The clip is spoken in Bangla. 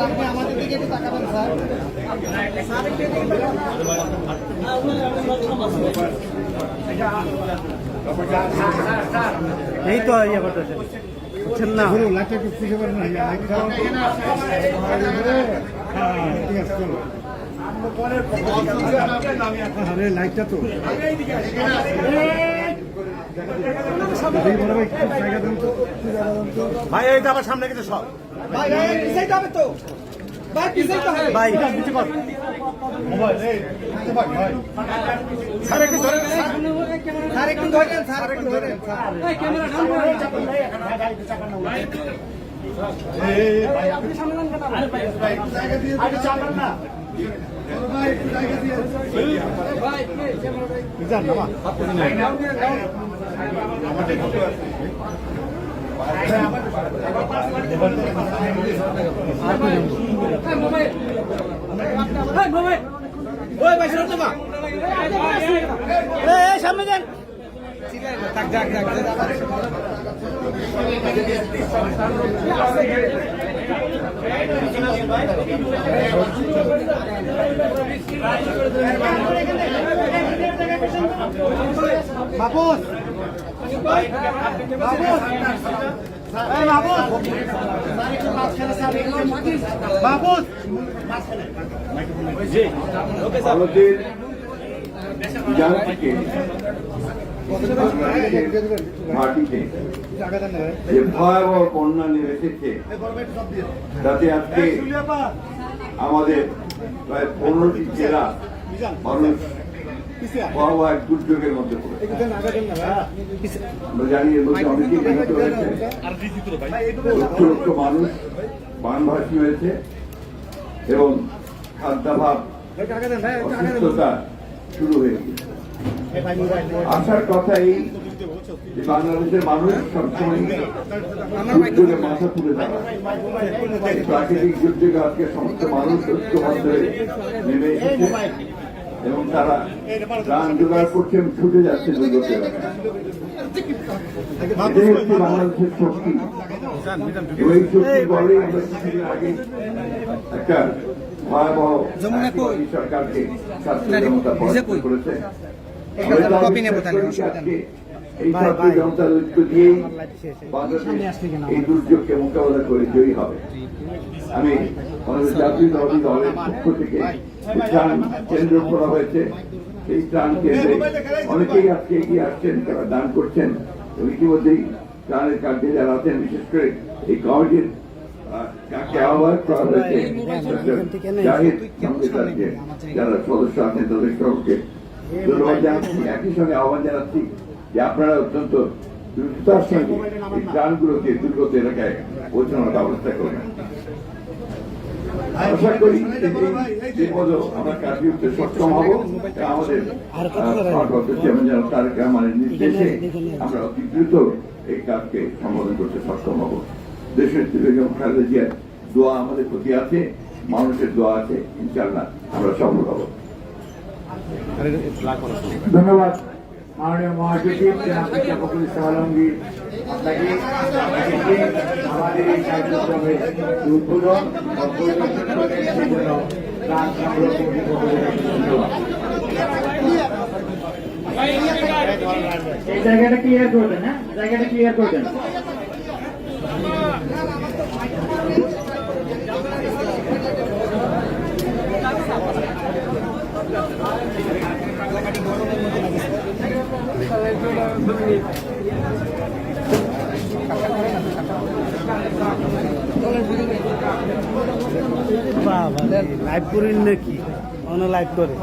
আপনি আমাদের দিকে একটু তাকাবেন স্যার। এই তো ইয়ে করতেছে বুঝছেন না, লাইটটা একটু খুঁজে পারেন না, ঠিক আছে চলো। আরে লাইটটা তো ভাই, এইটা আবার সামনে গেছে সব ভাই, পিছাইতে হবে তো ভাই, পিছাইতে হবে ভাই, নিচে কর মোবাইল, এই নিচে ভাই ভাই, স্যার একটু ধরেন, স্যার একটু ধরেন, স্যার একটু ধরেন, এই ক্যামেরা সামনে চাপান ভাই, চাপান না ভাই, এই ভাই আপনি সামনে যান কেন? আরে ভাই ভাই জায়গা দিয়ে আরে চাপান না ভাই, জায়গা দিয়ে ভাই, ক্যামেরা ভাই যান না আপনি নাই আমাদের ফটো আছে সামনে যান, বাবুস ভারতের ইরান থেকে মাটিতে যে ভয়াবহ বন্যা নেমে এসেছে, তাতে আজকে আমাদের প্রায় 15টি জেলা মানুষ ভয়াবহ এক দুর্যোগের মধ্যে পড়েছে। আমরা জানি এর মধ্যে অনেকেই নিহত হয়েছে, লক্ষ লক্ষ মানুষ বানভাসী হয়েছে এবং খাদ্যাভাব অসুস্থতা শুরু হয়ে গেছে। আসার কথা এই যে বাংলাদেশের মানুষ সবসময় দুর্যোগে মাথা তুলে দাঁড়ায়, প্রাকৃতিক দুর্যোগে আজকে সমস্ত মানুষ ঐক্যবদ্ধ হয়ে নেমে এসেছে এবং তারা ত্রাণ জোগাড় করছেন, ছুটে যাচ্ছে দুর্যোগের। এটাই হচ্ছে বাংলাদেশের শক্তি। এই শক্তি বলেই আমরা কিছুদিন আগে একটা ভয়াবহ সরকারকে ছাত্র জনতা পরাজিত করেছে। এই ছাত্র জনতার ঐক্য দিয়েই বাংলাদেশ এই দুর্যোগকে মোকাবেলা করে জয়ী হবে। আমি আমাদের জাতীয় দলের পক্ষ থেকে ত্রাণ কেন্দ্র করা হয়েছে, সেই ত্রাণ কেন্দ্রে অনেকেই আজকে এগিয়ে আসছেন, তারা দান করছেন। ইতিমধ্যেই ত্রাণের কার্যে যারা আছেন, বিশেষ করে এই কমিটির আহ্বায়ক করা হয়েছে জাহিদ সঙ্গে যারা সদস্য আছেন তাদের সকলকে ধন্যবাদ জানাচ্ছি। একই সঙ্গে আহ্বান জানাচ্ছি যে আপনারা অত্যন্ত দ্রুততার সঙ্গে এই ত্রাণগুলোকে দুর্গত এলাকায় পৌঁছানোর ব্যবস্থা করবেন। আশা করি আমরা কাটিয়ে উঠতে সক্ষম হব। আমাদের তারেক রহমানের নির্দেশে আমরা অতি দ্রুত এই কাজকে সম্বোধন করতে সক্ষম হব। দেশের বেগম খালেদা জিয়ার দোয়া আমাদের প্রতি আছে, মানুষের দোয়া আছে, ইনশাআল্লাহ আমরা সফল হব। ধন্যবাদ মাননীয় মহাসচিব ফখরুল ইসলাম আলমগীর, আপনাকে আমাদের এই কার্যক্রমের উদ্বোধন ও পরিদর্শন করেন সেই জন্য ত্রাণ সংগ্রহ কমিটির পক্ষ থেকে ধন্যবাদ। এই জায়গাটা ক্লিয়ার করবেন, হ্যাঁ জায়গাটা ক্লিয়ার করবেন। লাইভ করেন নাকি? লাইভ করে